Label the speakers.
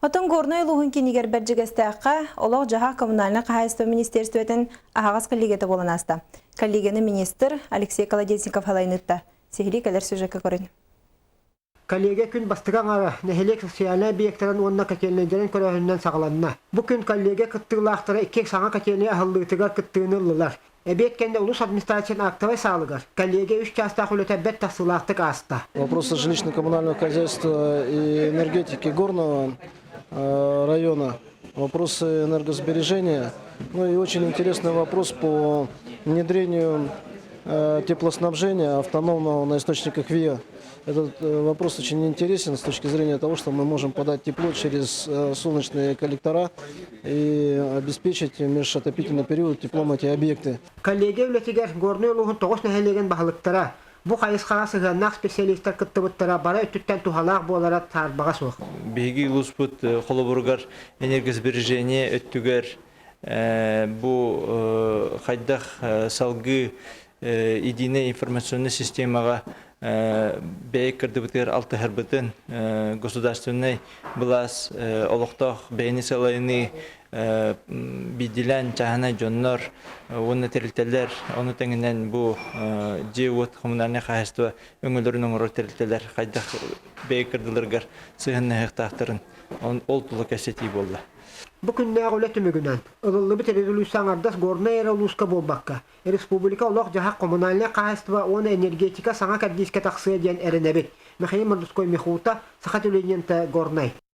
Speaker 1: Отон горной лугун кинигер берджигестеаққа олог жаха коммунальный хозяйство министерствотен ағағыз коллегеті болан аста. Коллегені министр Алексей Колодезников халайнытта. Сехили кәлер сюжетке көрін.
Speaker 2: Коллеге күн бастыран ара нәхелек социальный объекттарын онна кәтелнедерін көрәхіннен сағаланна. Бұ күн коллеге кыттырлақтары иккек саңа кәтеліне ахыллығытыгар кыттыынылылар. Әбеккенде улус администрациян актовай салыгар. Коллеге 3 частах улетәбет тасылақтық аста.
Speaker 3: Вопросы жилищно-коммунального хозяйства и энергетики горного района, вопросы энергосбережения. Ну и очень интересный вопрос по внедрению теплоснабжения автономного на источниках ВИА. Этот вопрос очень интересен с точки зрения того, что мы можем подать тепло через солнечные коллектора и обеспечить в межотопительный период теплом эти объекты.
Speaker 2: Коллеги улетигер горный лугун тогус нәхелеген бахылыктара. Бу хайысқаға сығаннақ специалисттар кыттыбыттара бара өттүттен тухалақ болара тарбаға соқ.
Speaker 4: Беги луспут холобургар энергосбережение өттүгер бу хайдах салгы единая информационная системага бәйек кірдібітер алты әрбітін государственный бұлас олықтақ бәйіні салайыны бейділән чағына жоннар, оны тәрілтелер, оны тәңінен бұл жеуіт коммунальный хозяйство өңілерінің ұрыр тәрілтелер қайдақ бәйек кірділергер сығынны әқтақтырын ол тұлы кәсеті болды.
Speaker 2: Bu günler öyle tümügünden. Ilıllı bir terörlüysen ardas gorna era uluska bolbakka. Respublika olaq jaha kommunalne qahıstva ona energetika sana kaddiske taqsı ediyen erenebet. Mexeyim marduskoy mexuta sakat öleyen ta gornay.